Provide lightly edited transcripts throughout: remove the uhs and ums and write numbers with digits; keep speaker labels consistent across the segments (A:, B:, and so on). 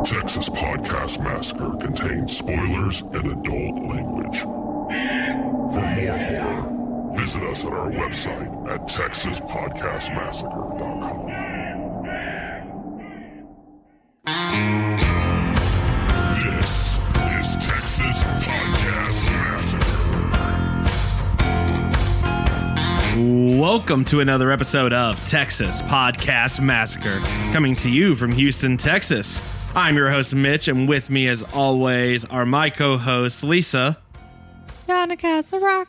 A: Texas Podcast Massacre contains spoilers and adult language. For more horror, visit us at our website at texaspodcastmassacre.com. This is Texas Podcast Massacre.
B: Welcome to another episode of Texas Podcast Massacre, coming to you from Houston, Texas. I'm your host, Mitch, and with me, as always, are my co-hosts, Lisa.
C: Yana Castle Rock.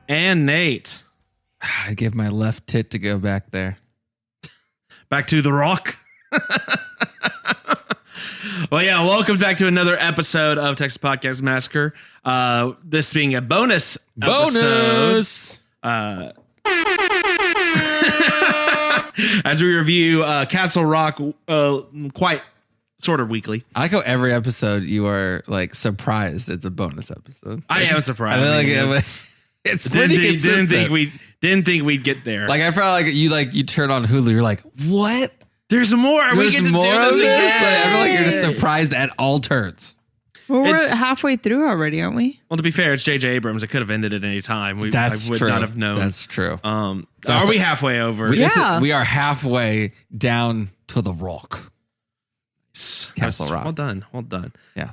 B: And Nate.
D: I'd give my left tit to go back there.
B: Back to the rock. Well, yeah, welcome back to another episode of Texas Podcast Massacre. This being a bonus episode. As we review Castle Rock quite sort of weekly.
D: I like how every episode you are like surprised it's a bonus episode.
B: I am surprised.
D: I mean, it's pretty consistent.
B: Didn't think we'd get there.
D: Like I felt like you turn on Hulu, you're like, what?
B: There's more.
D: There's
B: we get to
D: more
B: do
D: of
B: this
D: this?
B: again.
D: Like, I feel like you're just surprised at all turns.
C: Well, we're
B: It's-
C: halfway through already, aren't we?
B: Well, to be fair, it's J.J. Abrams. It could have ended at any time. I would
D: true.
B: not have known.
D: That's true.
B: So are we halfway over?
C: Yeah.
D: We are halfway down to the rock. Castle Rock.
B: Well done.
D: Yeah.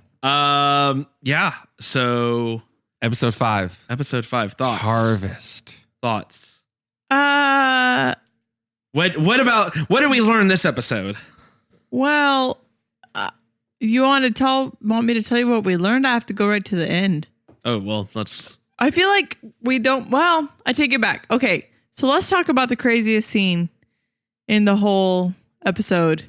B: Yeah. So
D: Episode 5.
B: episode 5. Thoughts.
D: Harvest.
B: Thoughts.
C: Uh,
B: What did we learn this episode?
C: well, you want me to tell you what we learned? I have to go right to the end.
B: Oh, well, let's.
C: I feel like we don't. Well, I take it back. Okay, so let's talk about the craziest scene in the whole episode,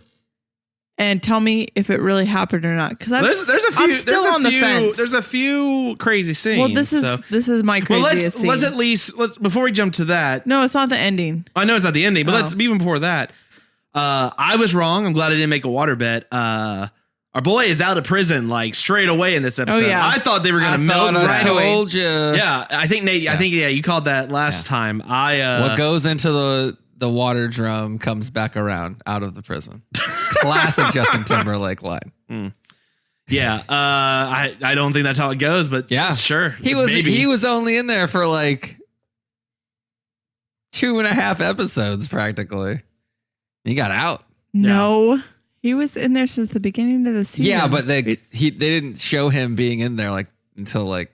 C: and tell me if it really happened or not. Because I'm still on the fence.
B: There's a few crazy scenes.
C: Well, this is my craziest scene.
B: let's at least before we jump to that.
C: No, it's not the ending.
B: I know it's not the ending, but
C: Oh.
B: let's even before that. I was wrong. I'm glad I didn't make a water bet. Our boy is out of prison like straight away in this episode.
C: Oh, yeah.
B: I thought they were going to milk
D: I
B: right away.
D: told you.
B: Yeah, I think Nate. I think you called that last time.
D: What goes into the water drum comes back around out of the prison. Classic Justin Timberlake line.
B: Yeah, I don't think that's how it goes, but
D: Yeah,
B: sure.
D: He was
B: Maybe.
D: he was only in there for like 2.5 episodes practically. He got out.
C: No, he was in there since the beginning of the season.
D: Yeah, but they didn't show him being in there like until like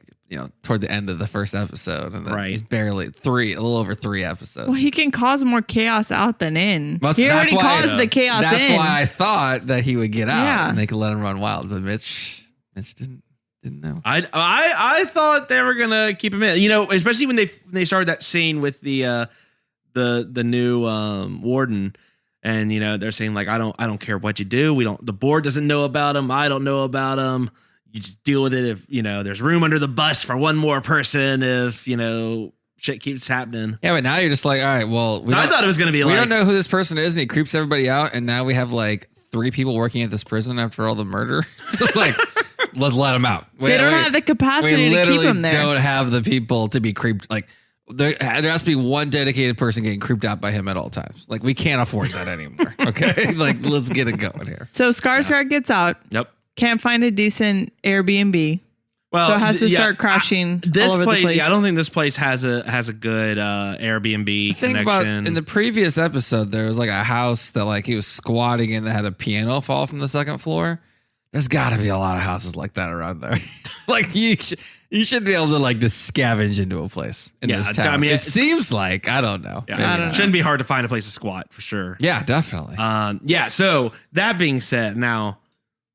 D: toward the end of the first episode, and then
B: Right.
D: he's barely a little over 3 episodes.
C: Well, he can cause more chaos out than in.
D: Well,
C: He already
D: that's why-
C: caused the chaos
D: That's
C: in.
D: why I thought that he would get out
C: Yeah.
D: and they could let him run wild, but Mitch didn't know.
B: I thought they were gonna keep him in. Especially when they started that scene with the new warden. And they're saying like I don't care what you do. The board doesn't know about him. I don't know about him. You just deal with it if there's room under the bus for one more person if shit keeps happening.
D: Yeah, but now you're just like, all right, well,
B: I thought it was gonna be
D: we
B: like
D: don't know who this person is, and he creeps everybody out, and now we have like 3 people working at this prison after all the murder. So it's like, let's let him out.
C: They don't have the capacity
D: We
C: to
D: literally
C: keep him there.
D: don't have the people to be creeped. Like there has to be one dedicated person getting creeped out by him at all times. Like we can't afford that anymore. Okay, like let's get it going here.
C: So Skarsgård gets out.
B: Yep.
C: Can't find a decent Airbnb.
B: Well,
C: So it has to start crashing
B: This
C: all over
B: place,
C: the place.
B: yeah, I don't think this place has a good Airbnb
D: Think
B: connection.
D: about in the previous episode, there was like a house that like he was squatting in that had a piano fall from the 2nd floor. There's got to be a lot of houses like that around there. Like you should be able to like just scavenge into a place in this town.
B: I mean,
D: it
B: it's-
D: seems like I don't know.
B: Yeah,
D: Maybe
C: I don't
D: not.
C: know.
B: Shouldn't be hard to find a place to squat for sure.
D: Yeah, definitely.
B: Yeah. So that being said, now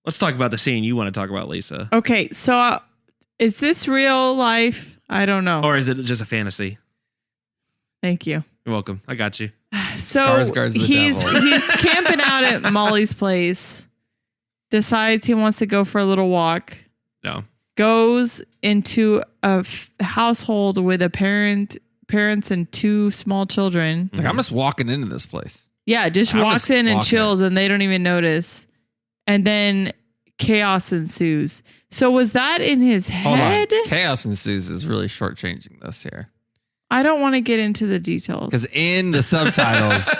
B: let's talk about the scene you want to talk about, Lisa,
C: Okay, so is this real life? I don't know.
B: or is it just a fantasy?
C: Thank you.
B: You're welcome. I got you.
C: So
D: Skarsgård's the
C: he's
D: devil.
C: he's camping out at Molly's place. Decides he wants to go for a little walk.
B: No.
C: Goes into a household with a parents and 2 small children.
D: Like I'm just walking into this place.
C: Yeah, just
D: I'm
C: walks
D: just
C: in and
D: walking.
C: chills, and they don't even notice. And then chaos ensues. So was that in his
D: Hold
C: head?
D: on. Chaos ensues is really shortchanging this here.
C: I don't want to get into the details.
D: Because in the subtitles,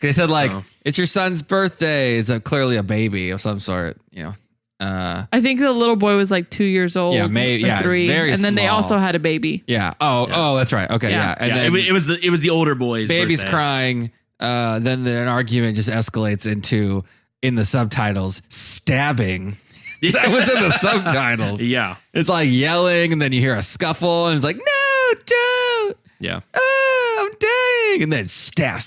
D: They said like, it's your son's birthday. It's clearly a baby of some sort, you know.
C: I think the little boy was like 2 years old.
D: Yeah, maybe. Yeah,
C: 3,
D: very
C: and then they
D: small.
C: also had a baby.
D: Yeah. Oh, that's right. Okay. Yeah. And then
B: it was the older boy's
D: baby's
B: birthday.
D: crying. Then an argument just escalates into, in the subtitles, stabbing. That was in the subtitles.
B: Yeah.
D: It's like yelling, and then you hear a scuffle, and it's like, no, don't.
B: Yeah.
D: Oh, I'm dying. And then stab.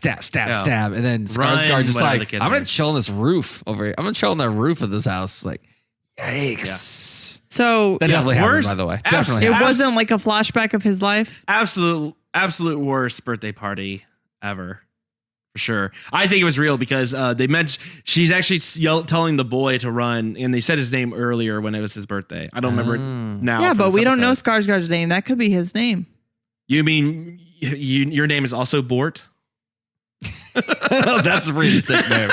D: And then Skarsgård just
B: whatever
D: like,
B: the kids
D: I'm going
B: are.
D: to chill on this roof over here. I'm going to chill on the roof of this house. Like, yikes.
C: So
D: That definitely happened,
B: worst-
D: by the way.
B: abs-
D: Definitely
C: it
D: happened.
C: wasn't like a flashback of his life.
B: Absolute worst birthday party ever. For sure. I think it was real because they mentioned she's actually telling the boy to run, and they said his name earlier when it was his birthday. I don't remember it now.
C: Yeah,
B: from
C: but
B: this
C: we don't know
B: episode.
C: Skarsgård's name. That could be his name.
B: You mean your name is also Bort?
D: That's a pretty distinct name.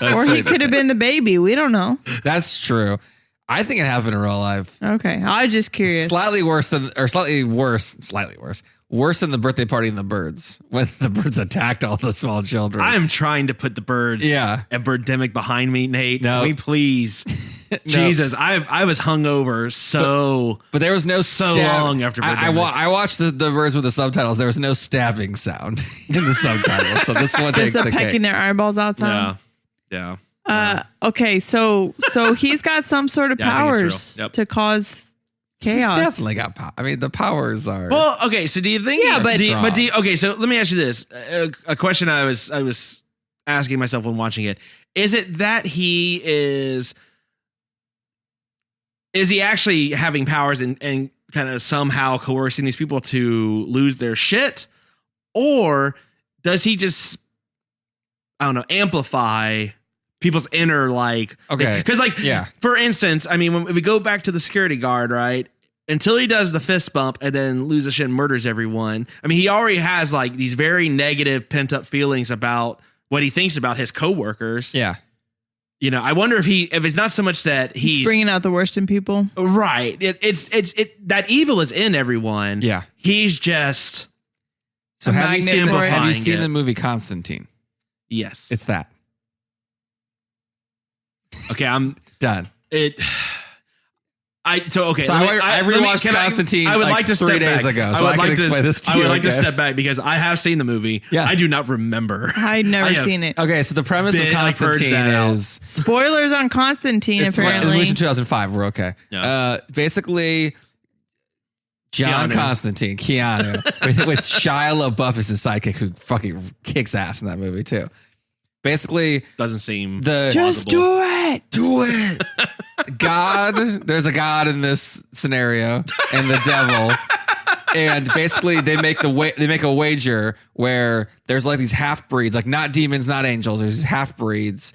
C: Or he could have been the baby. We don't know.
D: That's true. I think it happened in real life.
C: Okay. I was just curious.
D: Slightly worse than the birthday party in the birds, when the birds attacked all the small children.
B: I'm trying to put the birds and Birdemic behind me, Nate.
D: No.
B: Can we please?
D: No.
B: Jesus, I was hungover
D: but there was no
B: so
D: stab.
B: long after
D: I watched the birds with the subtitles. There was no stabbing sound in the subtitles. So this one takes
C: Just
D: the
C: the pecking
D: cake.
C: their eyeballs out sound.
B: Yeah.
C: Okay, so he's got some sort of
B: Yeah, I think it's
C: powers
B: real. Yep.
C: to cause
D: He's
C: chaos.
D: definitely got power. I mean, the powers are.
B: Well, okay. So do you think?
C: Yeah, but-
B: okay. So let me ask you this: a question I was asking myself when watching it. Is it that he is he actually having powers and kind of somehow coercing these people to lose their shit, or does he just, I don't know, amplify people's inner, like,
D: Okay.
B: because like,
D: Yeah.
B: for instance, I mean, when we go back to the security guard, right, until he does the fist bump and then loses shit and murders everyone, I mean, he already has like these very negative pent up feelings about what he thinks about his coworkers.
D: Yeah.
B: You know, I wonder if it's not so much that
C: He's
B: he's
C: bringing out the worst in people.
B: right. It's that evil is in everyone.
D: Yeah.
B: He's just,
D: So
C: A
D: have you
C: magnet
D: seen
C: for it.
D: have you
B: Amplifying
D: seen
B: it.
D: the movie Constantine?
B: yes.
D: It's that.
B: Okay, I'm
D: Done.
B: it.
D: So
B: let me-
D: I
B: let me-
D: rewatched
B: can
D: Constantine
B: I would
D: like
B: like to
D: 3
B: step
D: days
B: back.
D: ago, so
B: would
D: I can
B: like
D: explain this to
B: I
D: you.
B: would like to
D: okay?
B: step back because I have seen the movie.
D: Yeah.
B: I do not remember.
C: I'd never
B: I have-
C: seen it.
D: Okay, so the premise of
B: I've heard
D: Constantine
B: that out.
D: is
C: Spoilers on Constantine,
D: it's
C: apparently.
D: released in 2005. We're okay.
B: Yeah.
D: Basically, John
B: Keanu.
D: Constantine, Keanu, with Shia LaBeouf as his sidekick, who fucking kicks ass in that movie too. Basically,
B: Doesn't seem
C: Just
B: plausible.
C: do it.
D: God, there's a God in this scenario, and the devil. And basically, they make a wager where there's like these half breeds, like not demons, not angels. There's these half breeds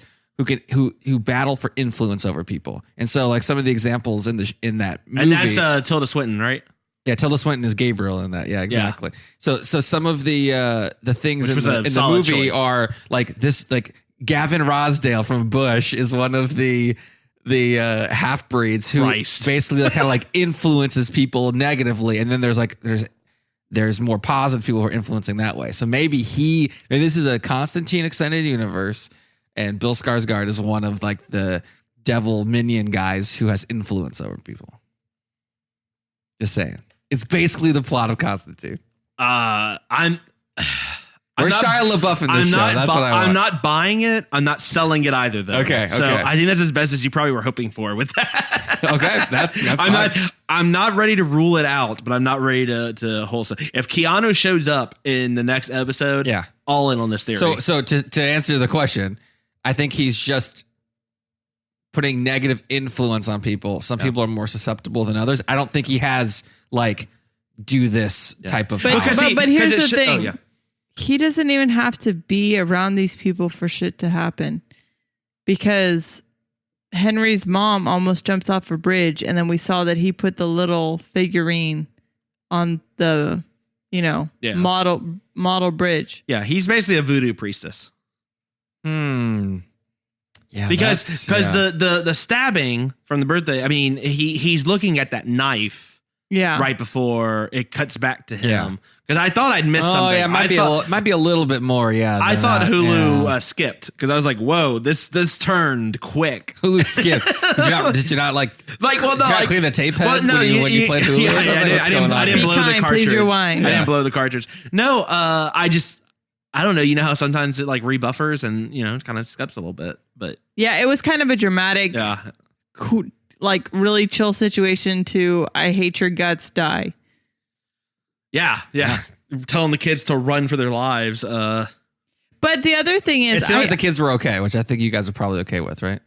D: who battle for influence over people. And so, like some of the examples in that movie,
B: And that's Tilda Swinton, right?
D: yeah, Tilda Swinton is Gabriel in that. Yeah, exactly. So some of the things
B: Which was a
D: in the
B: solid
D: movie
B: choice.
D: are like this, like Gavin Rosdale from Bush is one of the half breeds who
B: Christ.
D: basically kind of like influences people negatively, and then there's more positive people who are influencing that way. So maybe this is a Constantine extended universe, and Bill Skarsgård is one of like the devil minion guys who has influence over people. Just saying, it's basically the plot of Constantine. Where's Shia LaBeouf in this show? That's what I want.
B: I'm not buying it. I'm not selling it either, though.
D: Okay,
B: So
D: okay.
B: I think that's as best as you probably were hoping for with that.
D: Okay, that's
B: I'm not ready to rule it out, but I'm not ready to wholesale. If Keanu shows up in the next episode,
D: Yeah.
B: all in on this theory.
D: So to answer the question, I think he's just putting negative influence on people. Some people are more susceptible than others. I don't think he has like do this type of
C: But,
D: power.
C: but here's
B: because
C: the
B: it should-
C: thing.
B: oh, yeah.
C: He doesn't even have to be around these people for shit to happen, because Henry's mom almost jumps off a bridge, and then we saw that he put the little figurine on the,
B: Yeah.
C: model bridge.
B: Yeah, he's basically a voodoo priestess.
D: Yeah,
B: Because
D: that's- yeah.
B: the stabbing from the birthday, I mean, he's looking at that knife
C: Yeah.
B: right before it cuts back to him. Because I thought I'd missed something.
D: Yeah, might be a little bit more. Yeah,
B: I thought Hulu
D: yeah.
B: skipped because I was like, "Whoa, this turned quick."
D: Hulu skipped. Did you not like?
B: Like, well, no,
D: did you not
B: like,
D: clean the tape head
B: well, no,
D: when you played Hulu?
B: Yeah,
D: or something? What's going on
B: I didn't
D: here?
B: blow
C: Be
B: the
C: kind,
B: cartridge.
C: please rewind.
B: I
C: Yeah.
B: didn't blow the cartridge. No, I don't know. You know how sometimes it like rebuffers and it kind of skips a little bit, but
C: Yeah, it was kind of a dramatic, like really chill situation to I hate your guts, die.
B: yeah, telling the kids to run for their lives.
C: But the other thing
D: It
C: is,
D: seemed like the kids were okay, which I think you guys are probably okay with, right?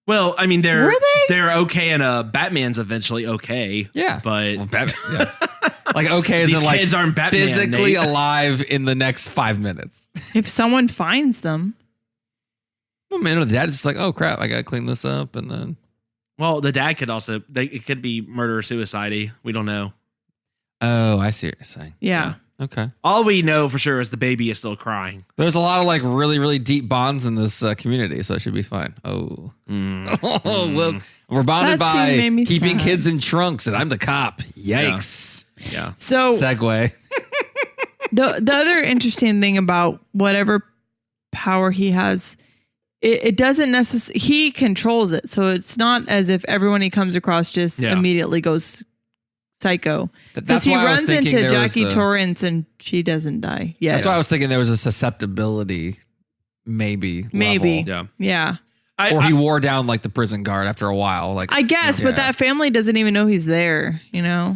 B: Well, I mean,
C: Were they?
B: they're okay, and Batman's eventually okay.
D: Yeah,
B: but
D: well, Batman, yeah. Like okay, as
B: these
D: in like
B: kids aren't Batman,
D: physically
B: Nate.
D: alive in the next 5 minutes.
C: if someone finds them,
D: Well, man, the dad's just like, oh crap, I gotta clean this up, and then
B: Well, the dad could also it could be murder or suicide. We don't know.
D: oh, I see what you're saying.
C: yeah.
D: Okay.
B: All we know for sure is the baby is still crying.
D: There's a lot of like really, really deep bonds in this community, so it should be fine. Oh, well, we're bonded
C: That scene
D: by
C: made me
D: keeping
C: sad.
D: kids in trunks, and I'm the cop. Yikes!
B: Yeah.
C: So
D: Segue.
C: the other interesting thing about whatever power he has, it doesn't necessarily, he controls it. So it's not as if everyone he comes across just immediately goes psycho. Because
D: That's
C: he
D: why I was
C: runs
D: thinking
C: into
D: there was
C: Jackie
D: a-
C: Torrance and she doesn't die. Yeah.
D: That's why I was thinking there was a susceptibility, maybe.
C: Maybe.
D: level.
C: Yeah.
D: Or he wore down like the prison guard after a while. Like
C: I guess, but
D: Yeah.
C: that family doesn't even know he's there,
B: Yeah.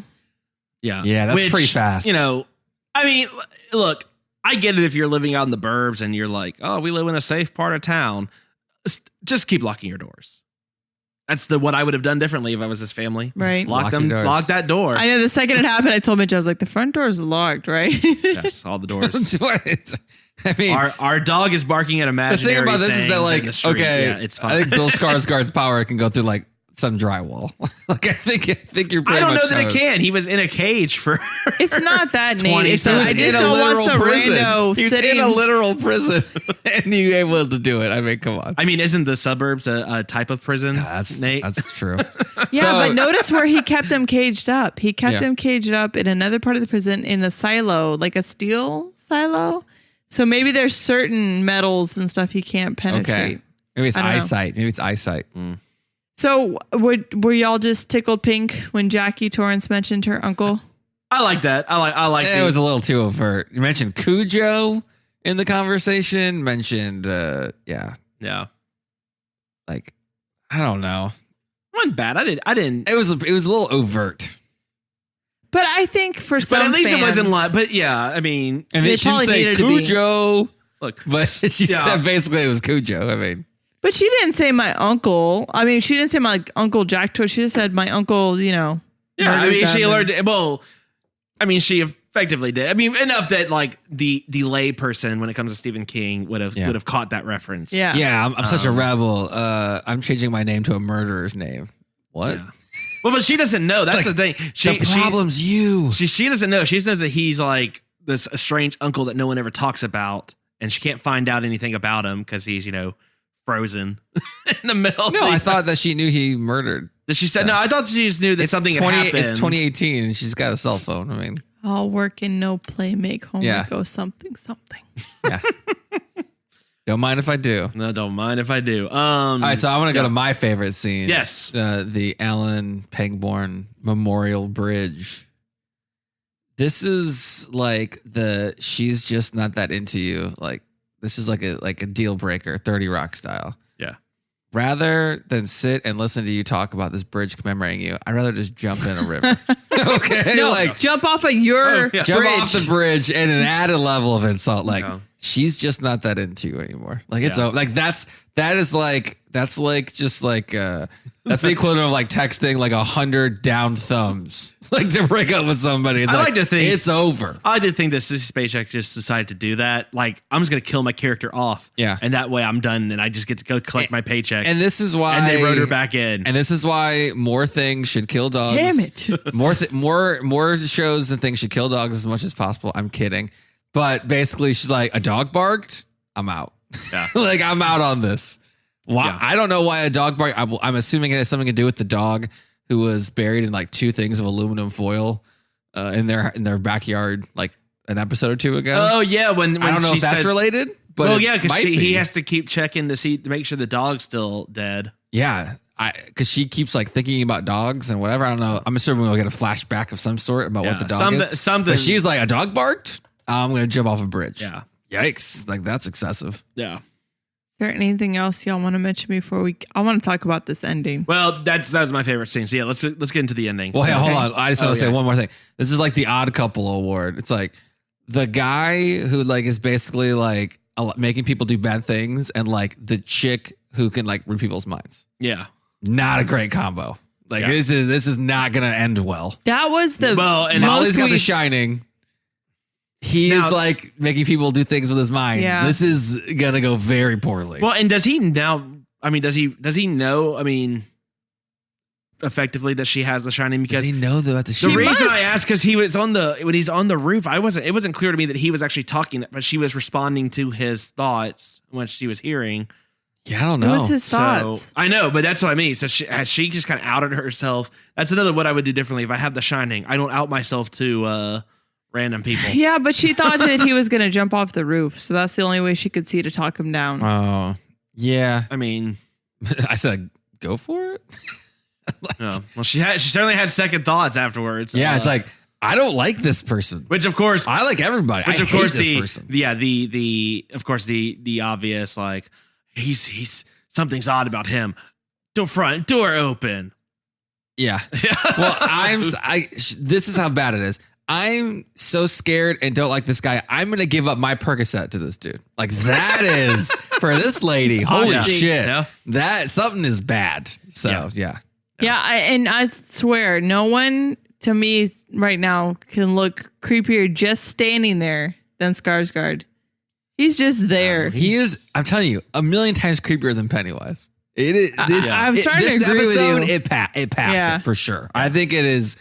D: Yeah, that's pretty fast.
B: I mean, look, I get it if you're living out in the burbs and you're like, oh, we live in a safe part of town. Just keep locking your doors. That's what I would have done differently if I was this family.
C: right?
D: Lock your doors.
B: Lock that door.
C: I know the second it happened, I told Mitch, I was like, the front door is locked, right?
B: Yes, all the doors.
D: I mean,
B: Our dog is barking at
D: the
B: imaginary
D: thing about this is
B: things
D: that
B: in
D: like,
B: the street.
D: okay,
B: Yeah, it's fine.
D: I think Bill Skarsgård's power can go through like some drywall. Like I think you're pretty
B: I don't know
D: much
B: that it
D: knows.
B: can. He was in a cage for.
C: It's not that neat.
B: 20
C: It's
B: seconds.
C: I
B: He
C: just
B: was
C: don't want some
D: prison.
C: rando
D: He was
C: sitting.
D: in a literal prison, and you able to do it. I mean, come on.
B: I mean, isn't the suburbs a type of prison? Nate.
D: That's true.
C: Yeah,
D: So-
C: but notice where he kept him caged up. He kept
D: Yeah.
C: him caged up in another part of the prison in a silo, like a steel silo. So maybe there's certain metals and stuff he can't penetrate.
D: Okay. Maybe it's
C: I don't know.
D: eyesight. Maybe it's eyesight.
C: So were y'all just tickled pink when Jackie Torrance mentioned her uncle?
B: I like that. I like.
D: It was a little too overt. You mentioned Cujo in the conversation. Mentioned,
B: yeah.
D: like I don't know.
B: It wasn't bad. I didn't.
D: It was a little overt.
C: But I think for some
B: But at least
C: fans,
B: it wasn't like. But yeah, I mean,
D: And
C: They
D: then she didn't
C: probably
D: say
C: needed to be.
D: Cujo,
B: look.
D: but she
B: Yeah.
D: said basically it was Cujo. I mean,
C: But she didn't say my uncle. I mean, she didn't say my uncle Jack Torrance. She just said my uncle,
B: Yeah, I
C: murdered
B: mean,
C: them
B: she
C: and-
B: alerted. Well, I mean, she effectively did. I mean, enough that like the lay person, when it comes to Stephen King, would have caught that reference.
C: Yeah.
D: yeah, I'm such a rebel. I'm changing my name to a murderer's name. What?
B: Yeah. Well, but she doesn't know. That's the thing.
D: The problem's you.
B: She doesn't know. She says that he's like this strange uncle that no one ever talks about, and she can't find out anything about him because he's frozen in the middle.
D: No, I thought that she knew he murdered.
B: that she said no. I thought she just knew that something had happened.
D: It's 2018 and she's got a cell phone. I mean,
C: all work and no play make homework
D: Yeah.
C: go something.
D: yeah. Don't mind if I do.
B: No, don't mind if I do.
D: All right, so I want to go to my favorite scene.
B: Yes.
D: The Alan Pangborn Memorial Bridge. This is like she's just not that into you. Like this is like a deal breaker, 30 Rock style.
B: Yeah.
D: Rather than sit and listen to you talk about this bridge commemorating you, I'd rather just jump in a river. Okay,
C: No, jump off of your
B: yeah.
D: jump
C: bridge.
D: off the bridge and an added level of insult. Like
B: No.
D: she's just not that into you anymore. Like it's
B: Yeah.
D: like that's the equivalent of like texting like 100 down thumbs like to break up with somebody. It's
B: I like to think-
D: it's over.
B: I did think that Sissy Spacek just decided to do that. Like, I'm just going to kill my character off.
D: Yeah.
B: And that way I'm done and I just get to go collect my paycheck.
D: And this is why
B: And they wrote her back in.
D: And this is why more things should kill dogs.
C: Damn it.
D: More shows and things should kill dogs as much as possible. I'm kidding. But basically she's like, a dog barked, I'm out.
B: Yeah.
D: Like I'm out on this. Why?
B: Yeah.
D: I don't know why a dog barked. I'm assuming it has something to do with the dog who was buried in like 2 things of aluminum foil in their backyard like an episode or 2 ago.
B: Oh yeah, when
D: I don't know
B: she
D: if that's
B: says,
D: related, but
B: oh yeah, because
D: he
B: he has to keep checking to make sure the dog's still dead.
D: Yeah, because she keeps like thinking about dogs and whatever. I don't know. I'm assuming we'll get a flashback of some sort about what the dog is.
B: Something.
D: But she's like, a dog barked? I'm going to jump off a bridge.
B: Yeah.
D: Yikes. Like, that's excessive.
B: Yeah.
C: Is there anything else y'all want to mention before I want to talk about this ending?
B: Well, that was my favorite scene. So yeah, let's get into the ending.
D: Well, hey, hold on. I just want to say one more thing. This is like the Odd Couple award. It's like the guy who like is basically like making people do bad things, and like the chick who can like read people's minds.
B: Yeah.
D: Not a great combo. Like this is not going to end well.
C: That was the
B: and
D: Molly's got The Shining. He's like making people do things with his mind.
C: Yeah.
D: This is going to go very poorly.
B: Well, and does he now? I mean, does he know? I mean, effectively that she has The Shining, because
D: does he know that
B: the reason I asked, because he was when he's on the roof, it wasn't clear to me that he was actually talking, but she was responding to his thoughts when she was hearing.
D: Yeah, I don't know.
C: It was his thoughts.
B: So, I know, but that's what I mean. So has she just kind of outed herself? That's another what I would do differently if I have The Shining. I don't out myself to random people.
C: Yeah, but she thought that he was going to jump off the roof, so that's the only way she could see to talk him down.
D: Oh, yeah.
B: I mean,
D: I said go for it.
B: No. Well, she certainly had second thoughts afterwards.
D: Yeah, it's like, I don't like this person.
B: Which of course
D: I like everybody.
B: Which
D: I
B: of course
D: hate this person.
B: Yeah, the obvious, like, he's something's odd about him. Front door open.
D: Yeah. Well, this is how bad it is. I'm so scared and don't like this guy. I'm going to give up my Percocet to this dude. Like, that is for this lady. Holy shit.
B: Yeah.
D: That something is bad. So, yeah.
C: Yeah, I swear, no one to me right now can look creepier just standing there than Skarsgård. He's just there.
D: He is, I'm telling you, a million times creepier than Pennywise. It is.
C: I'm starting to agree with you.
D: It passed it for sure. I think it is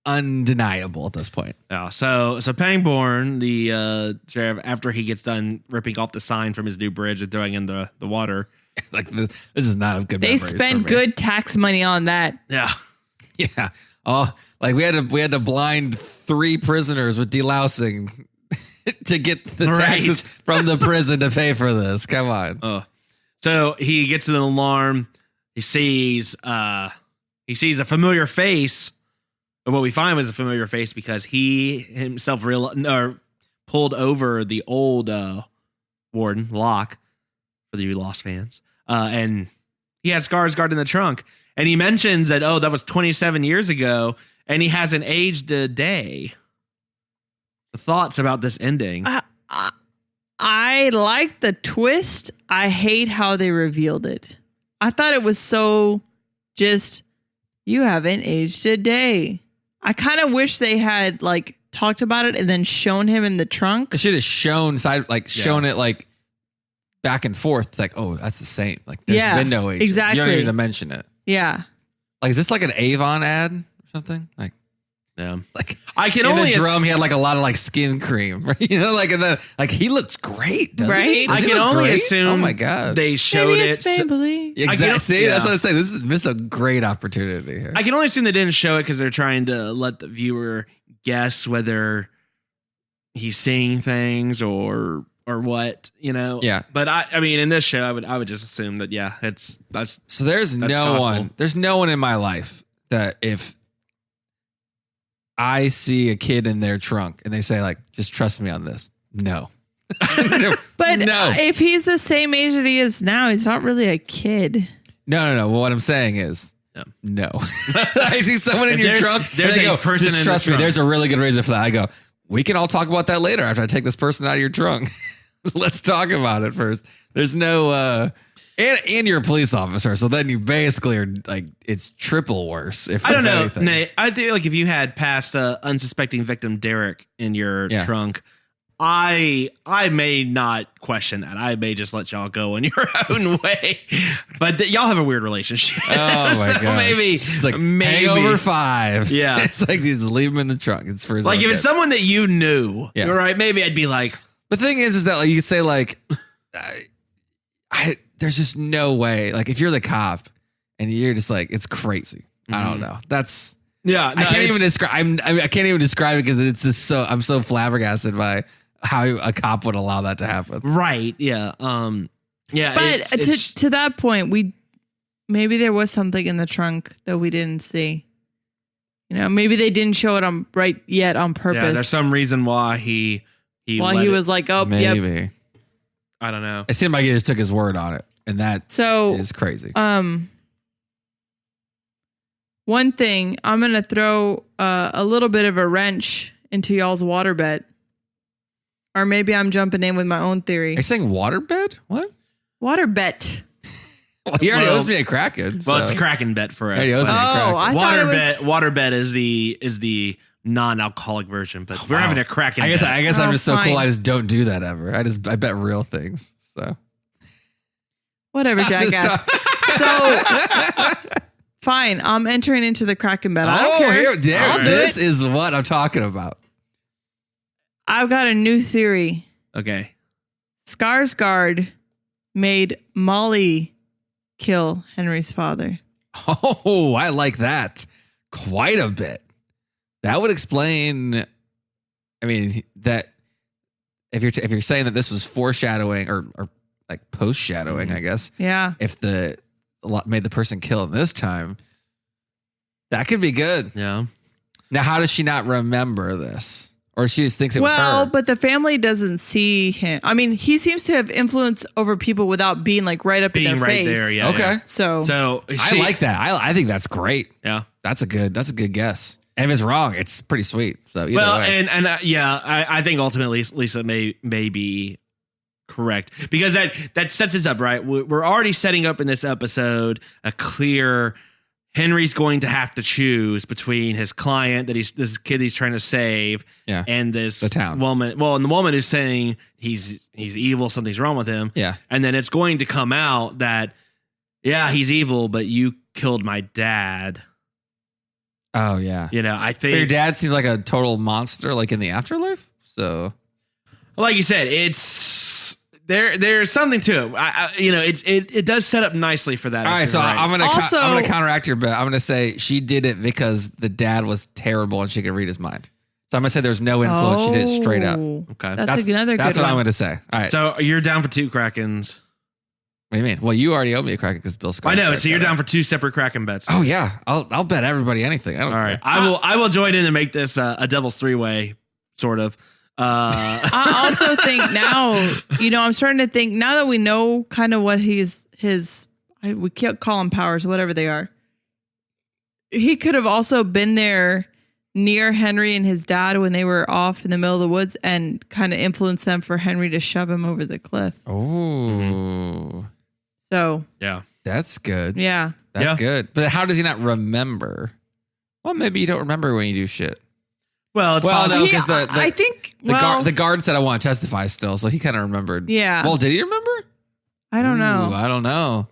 D: undeniable at this point.
B: Yeah. So Pangborn, the sheriff, after he gets done ripping off the sign from his new bridge and throwing in the water,
D: like this is not a good.
C: They spend good tax money on that.
B: Yeah.
D: Yeah. Oh, like we had to blind 3 prisoners with delousing to get the taxes from the prison to pay for this. Come on.
B: Oh. So he gets an alarm. He sees a familiar face. Or what we find was a familiar face because he himself pulled over the old warden, Locke, for the Lost fans. And he had Skarsgård in the trunk. And he mentions that, that was 27 years ago, and he hasn't aged a day. The thoughts about this ending.
C: I like the twist. I hate how they revealed it. I thought it was so just, you haven't aged a day. I kind of wish they had like talked about it and then shown him in the trunk.
D: It should have shown shown it like back and forth. It's like, oh, that's the same. Like there's been no age.
C: Exactly.
D: You don't need to mention it.
C: Yeah.
D: Like, is this like an Avon ad or something? Like,
B: yeah.
D: Like
B: I can
D: in
B: only
D: the drum, he had like a lot of like skin cream, right? You know, like and then like he looks great, doesn't he?
C: Right?
D: Does
B: I
D: he
B: can
D: look
B: only
D: great?
B: assume.
D: Oh my god,
B: they showed
C: Maybe
B: it.
C: it's Maybelline.
D: Exactly. See,
B: yeah.
D: that's what I'm saying. This is missed a great opportunity here.
B: I can only assume they didn't show it because they're trying to let the viewer guess whether he's seeing things or what, you know.
D: Yeah.
B: But I mean, in this show, I would just assume that that's
D: So there's no one in my life that if I see a kid in their trunk and they say like, just trust me on this. No.
C: But
D: No.
C: if he's the same age that he is now, he's not really a kid.
D: No. Well, what I'm saying is, no. I see someone in
B: If
D: your
B: there's-
D: trunk.
B: there's
D: and they
B: a
D: go,
B: person
D: just
B: in the
D: trust me.
B: trunk."
D: There's a really good reason for that. I go, we can all talk about that later after I take this person out of your trunk. Let's talk about it first. There's no, and you're a police officer, so then you basically are like it's triple worse. If
B: I don't know,
D: anything.
B: Nate. I think like if you had passed a unsuspecting victim Derek in your trunk, I may not question that. I may just let y'all go in your own way. But y'all have a weird relationship.
D: Oh my
B: So
D: god!
B: maybe
D: it's like
B: maybe
D: Hangover 5.
B: Yeah.
D: It's like you just leave him in the trunk. It's for his
B: like
D: own
B: if it's
D: good.
B: someone that you knew,
D: Yeah.
B: right? Maybe I'd be like,
D: The thing is that like you could say like, there's just no way. Like if you're the cop and you're just like, it's crazy. I don't know. That's
B: Yeah,
D: I can't even describe. I can't even describe it because it's just so. I'm so flabbergasted by how a cop would allow that to happen.
B: Right. Yeah. Yeah.
C: But to that point, maybe there was something in the trunk that we didn't see. You know, maybe they didn't show it on yet on purpose.
B: Yeah, there's some reason why he
C: was like, oh,
D: Maybe.
C: yep.
B: I don't know.
D: It seemed like he just took his word on it, and that is crazy.
C: One thing, I'm gonna throw a little bit of a wrench into y'all's water bet, or maybe I'm jumping in with my own theory.
D: Are you saying waterbed? What?
C: Water bet.
D: Well, he already owes me a Kraken.
B: Well, it's a Kraken bet for us.
D: He owes me a Kraken.
C: I thought it was...
B: Water bet is the non-alcoholic version, but we're having a Kraken.
D: I guess I'm just so
C: fine.
D: cool. I just don't do that ever. I bet real things. So
C: whatever, jackass. So fine, I'm entering into the Kraken bet. I don't care.
D: This is what I'm talking about.
C: I've got a new theory.
B: Okay.
C: Skarsgård made Molly kill Henry's father.
D: Oh, I like that quite a bit. That would explain. I mean, that if you're saying that this was foreshadowing or like post-shadowing, I guess.
C: Yeah.
D: If made the person kill him this time, that could be good.
B: Yeah.
D: Now, how does she not remember this? Or she just thinks it was her?
C: Well, but the family doesn't see him. I mean, he seems to have influence over people without being like right up in their face.
B: There, yeah.
D: Okay.
B: Yeah.
C: So
D: I like that. I think that's great.
B: Yeah.
D: That's a good guess. And if it's wrong, it's pretty sweet. So either way.
B: I think ultimately Lisa may be correct because that sets us up, right? We're already setting up in this episode a clear Henry's going to have to choose between his client this kid he's trying to save, and the town woman. Well, and the woman is saying he's evil, something's wrong with him.
D: Yeah,
B: and then it's going to come out that he's evil, but you killed my dad.
D: Oh yeah,
B: I think
D: but your dad seemed like a total monster, like in the afterlife. So,
B: like you said, it's. There's something to it. It does set up nicely for that.
D: All right, so
B: right.
D: I'm gonna counteract your bet. I'm gonna say she did it because the dad was terrible and she could read his mind. So I'm gonna say there's no influence. She did it straight up.
B: Okay,
C: that's another.
D: That's
C: good
D: what
C: one.
D: I'm gonna say. All right.
B: So you're down for 2 Krakens.
D: What do you mean? Well, you already owe me a Kraken because Bill Skarsgård.
B: I know. So you're down for 2 separate Kraken bets.
D: Oh yeah, I'll bet everybody anything. I don't care.
B: All right, I will join in and make this a Devil's 3-way sort of.
C: I also think now, I'm starting to think now that we know kind of what we can't call them powers, whatever they are. He could have also been there near Henry and his dad when they were off in the middle of the woods and kind of influenced them for Henry to shove him over the cliff.
D: Oh,
C: so
B: yeah,
D: that's good.
C: Yeah,
D: that's good. But how does he not remember? Well, maybe you don't remember when you do shit.
B: Well,
D: no, because
C: I think
D: the guard said I want to testify still, so he kind of remembered.
C: Yeah.
D: Well, did he remember?
C: I don't know.
D: I don't know.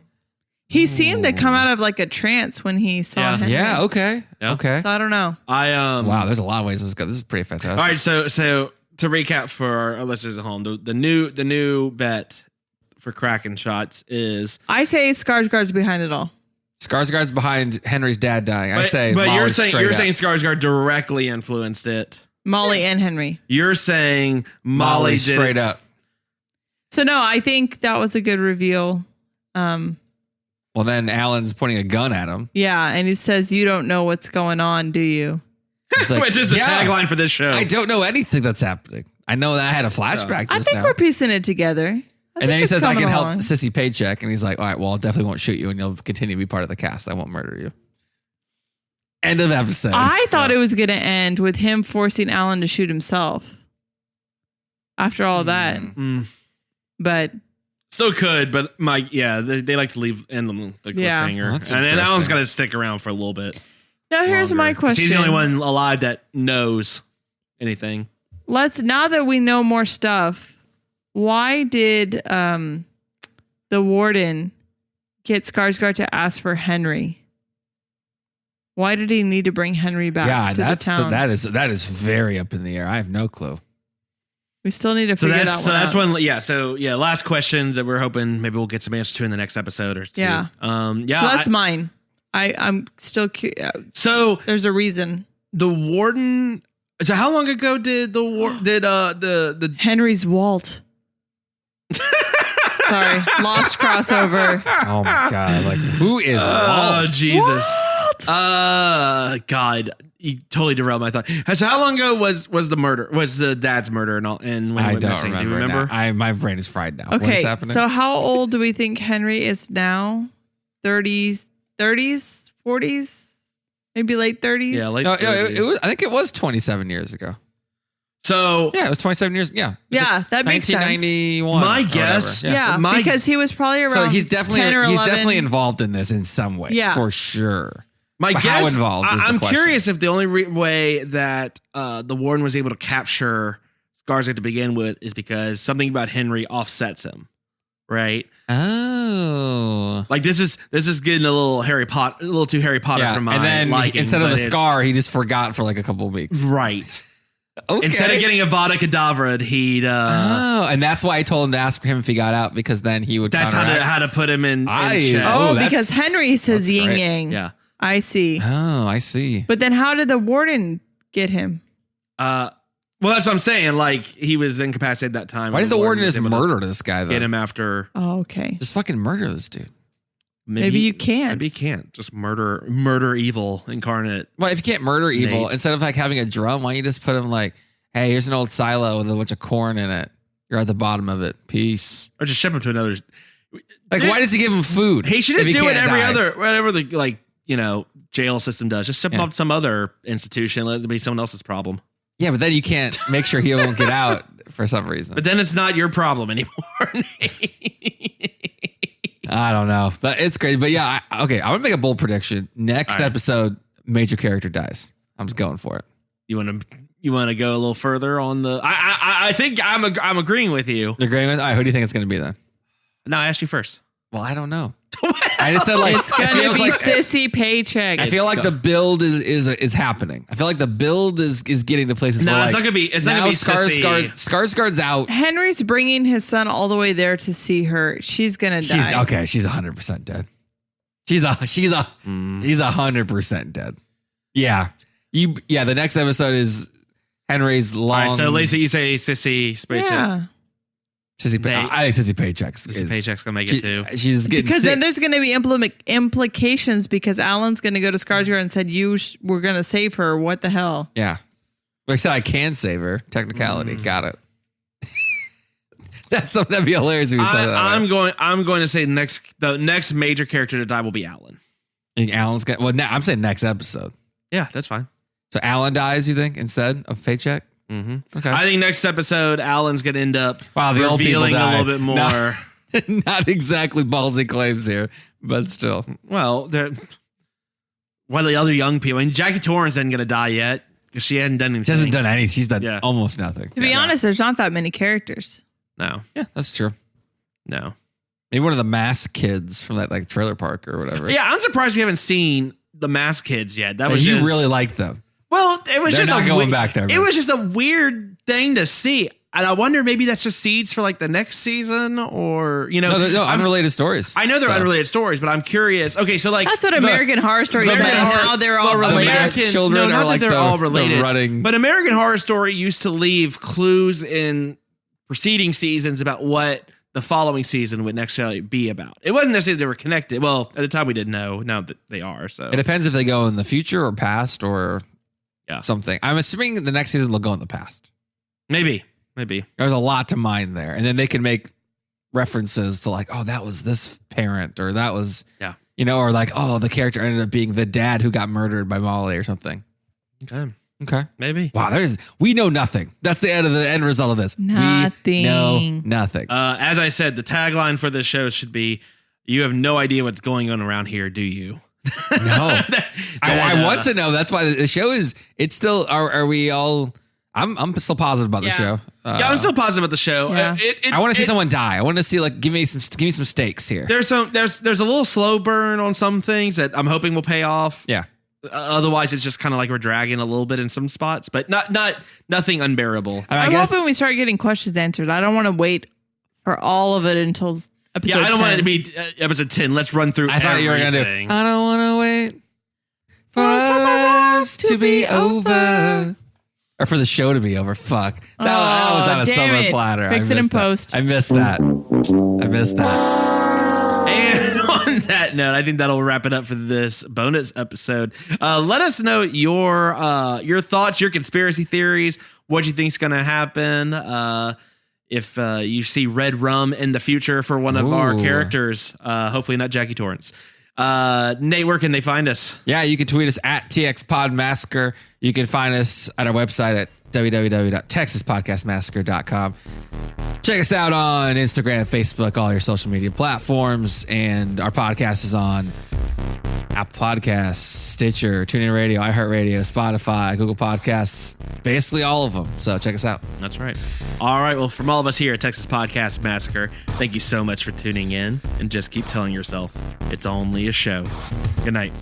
C: He seemed to come out of like a trance when he saw him.
D: Yeah. Okay.
B: Yeah.
D: Okay.
C: So I don't know.
D: Wow. There's a lot of ways this is good. This is pretty fantastic.
B: All right. So to recap for our listeners at home, the new bet for Kraken shots is
C: I say Skarsgård's behind it all.
D: Skarsgård's behind Henry's dad dying. I say,
B: but
D: Molly's
B: you're saying Skarsgård directly influenced it.
C: Molly and Henry.
B: You're saying Molly
D: straight up.
C: So no, I think that was a good reveal.
D: Well, then Alan's pointing a gun at him.
C: Yeah, and he says, "You don't know what's going on, do you?"
B: Like, which is the tagline for this show.
D: I don't know anything that's happening. I know that I had a flashback just
C: now. I think we're piecing it together.
D: And then he says, I can help Sissy Paycheck. And he's like, all right, well, I definitely won't shoot you and you'll continue to be part of the cast. I won't murder you. End of episode.
C: I thought it was going to end with him forcing Alan to shoot himself after all that. But
B: still could, but they like to leave in the cliffhanger.
D: Well,
B: and then Alan's got to stick around for a little bit.
C: Now here's my question.
B: He's the only one alive that knows anything.
C: Now that we know more stuff, why did the warden get Skarsgård to ask for Henry? Why did he need to bring Henry back to the town?
D: That is very up in the air. I have no clue.
C: We still need to figure that one out.
B: So that's one. Yeah. So last questions that we're hoping maybe we'll get some answers to in the next episode or two.
C: Yeah. So that's mine. I'm still curious.
B: So
C: There's a reason.
B: the warden. So how long ago did the
C: Henry's Walt. Sorry, lost crossover.
D: Oh my god! Like who is
B: Oh
D: Walt?
B: Jesus! God, you totally derailed my thought. So how long ago was the murder? Was the dad's murder and all? And when he
D: I
B: went
D: don't
B: missing?
D: remember.
B: Do you remember?
D: Now. My brain is fried now. What is
C: Okay,
D: happening?
C: so how old do we think Henry is now? 30s, 40s, maybe late 30s.
B: Yeah, like
D: no, it was. I think it was 27 years ago.
B: so.
D: Yeah, it was 27 years. Yeah,
C: Yeah, that makes sense.
D: 1991.
B: My
D: or
B: guess-
D: whatever.
C: Yeah,
B: My-
C: because he was probably around.
D: So he's definitely
C: 10 or 11.
D: involved in this in some way.
C: Yeah.
D: for sure.
B: My
D: But
B: guess.
D: how involved is the
B: I'm
D: question.
B: curious if the only way that the warden was able to capture Skarsgård to begin with is because something about Henry offsets him, right?
D: Oh,
B: Like this is getting a little too Harry Potter
D: yeah.
B: for my
D: And then
B: liking,
D: instead of
B: but
D: the
B: it's-
D: scar, he just forgot for like a couple of weeks.
B: right?
D: Okay.
B: Instead of getting Avada Kedavra, he'd
D: oh, and that's why I told him to ask him if he got out because then he would.
B: that's
D: counteract.
B: how to put him in.
D: I-
B: check.
C: Oh,
D: Oh, that's-
C: because Henry says
D: that's
C: yin
D: great.
C: yang.
B: Yeah.
C: I see.
D: Oh, I see.
C: But then how did the warden get him?
B: Well, that's what I'm saying. Like he was incapacitated that time.
D: Why
B: and
D: did the warden
B: was
D: just
B: able to
D: murder this guy though?
B: Get him after.
C: Oh, okay.
D: Just fucking murder this dude.
C: Maybe you can't.
B: Maybe you can't just murder evil incarnate.
D: Well, if you can't murder evil,
B: Nate.
D: instead of like having a drum, why don't you just put him like, hey, here's an old silo with a bunch of corn in it. You're at the bottom of it. Peace.
B: Or just ship him to another.
D: Like, why does he give him food?
B: He should
D: if
B: just do it
D: can't
B: every
D: die?
B: other, whatever the jail system does. Just ship him
D: Yeah.
B: up to some other institution. Let it be someone else's problem.
D: Yeah, but then you can't make sure he won't get out for some reason.
B: But then it's not your problem anymore.
D: I don't know. But it's crazy. But yeah, okay, I'm gonna make a bold prediction. Next
B: All right.
D: episode, major character dies. I'm just going for it.
B: You want to go a little further on the? I think I'm agreeing with you.
D: You're agreeing with? All right, who do you think it's gonna be then?
B: No, I asked you first.
D: Well, I don't know. I just said like
C: It's gonna
D: it feels
C: be
D: like
C: sissy paycheck.
D: I feel like the build is happening. I feel like the build is getting to places.
B: No,
D: where
B: it's
D: like,
B: not gonna be. It's not
D: now
B: gonna be sissy.
D: Skarsgård's out.
C: Henry's bringing his son all the way there to see her. She's gonna die.
D: She's okay. She's 100% dead. She's 100% dead. Yeah. The next episode is Henry's long.
B: All right, so Lisa, you say sissy paycheck.
C: Yeah.
D: Sissy I think Sissy Paycheck's.
B: Sissy paycheck's gonna make it too.
D: She's getting
C: Because
D: sick.
C: then there's going to be implications because Alan's going to go to Skarsgård and said, we're going to save her. What the hell?
D: Yeah. Like I said, I can save her. Technicality. Got it. That's something that'd be hilarious if you said that.
B: I'm going to say the next major character to die will be Alan.
D: I think Alan's got. Well, I'm saying next episode.
B: Yeah, that's fine.
D: So Alan dies, you think, instead of Paycheck?
B: Mm-hmm.
D: Okay.
B: I think next episode Alan's going to end up
D: Wow, the old people
B: revealing a
D: die.
B: little bit more.
D: Not exactly ballsy claims here, but still.
B: Well, one of the other young people. I mean, Jackie Torrance isn't going to die yet because she hadn't done anything.
D: She hasn't done anything. She's done
B: Yeah.
D: almost nothing.
C: To be honest, there's not that many characters.
B: No,
D: Yeah, that's true.
B: no.
D: Maybe one of the masked kids from that like trailer park or whatever.
B: Yeah, I'm surprised we haven't seen the Masked Kids yet. That
D: But
B: was
D: you
B: just,
D: really liked them.
B: well. It was
D: They're
B: just
D: not going back there,
B: It
D: man.
B: was just a weird thing to see, and I wonder maybe that's just seeds for like the next season, or
D: No, unrelated stories.
B: I know they're
D: So-
B: unrelated stories, but I'm curious. Okay, so like
C: That's what American Horror Story is.
B: American
C: But
B: Horror-
C: now they're all
B: well,
C: related.
D: American- children
B: not
D: are
B: that
D: like
B: they're
D: the-
B: all
D: the
B: related,
D: running-
B: but American Horror Story used to leave clues in preceding seasons about what the following season would necessarily be about. It wasn't necessarily they were connected. Well, at the time we didn't know. Now that they are, so
D: It depends if they go in the future or past or
B: Yeah.
D: something. I'm assuming the next season they'll go in the past.
B: maybe.
D: There's a lot to mine there. And then they can make references to like, oh, that was this parent or that was,
B: Yeah.
D: or like, oh, the character ended up being the dad who got murdered by Molly or something.
B: Okay,
D: Okay.
B: maybe.
D: Wow, we know nothing. That's the end result of this.
C: Nothing.
D: We know nothing.
B: As I said, the tagline for this show should be, "You have no idea what's going on around here, do you?"
D: No. I want to know. That's why the show is. It's still. Are we all? I'm still positive about the
C: Yeah.
D: show.
B: Yeah, I'm still positive about the show.
C: Yeah.
D: I want to see someone die. I want to see like give me some stakes here.
B: There's a little slow burn on some things that I'm hoping will pay off.
D: Yeah.
B: Otherwise, it's just kind of like we're dragging a little bit in some spots, but nothing unbearable.
D: I
C: I'm
D: guess
C: hoping we start getting questions answered. I don't want to wait for all of it until episode
B: Yeah, I don't
C: 10.
B: want it to be episode 10. Let's run through
D: I thought you were going to do,
B: everything.
D: I don't want to wait for our lives to be over. Or for the show to be over. Fuck. That was on a
C: damn
D: silver
C: it.
D: platter.
C: Fix it in post.
D: I missed that.
B: And on that note, I think that'll wrap it up for this bonus episode. Let us know your thoughts, your conspiracy theories, what you think's going to happen. If you see red rum in the future for one of our characters, hopefully not Jackie Torrance. Nate, where can they find us?
D: Yeah, you can tweet us at TX Pod Massacre. You can find us at our website at www.texaspodcastmassacre.com. Check us out on Instagram, Facebook, all your social media platforms. And our podcast is on Apple Podcasts, Stitcher, TuneIn Radio, iHeartRadio, Spotify, Google Podcasts, basically all of them. So check us out.
B: That's right. All right. Well, from all of us here at Texas Podcast Massacre, thank you so much for tuning in, and just keep telling yourself it's only a show. Good night.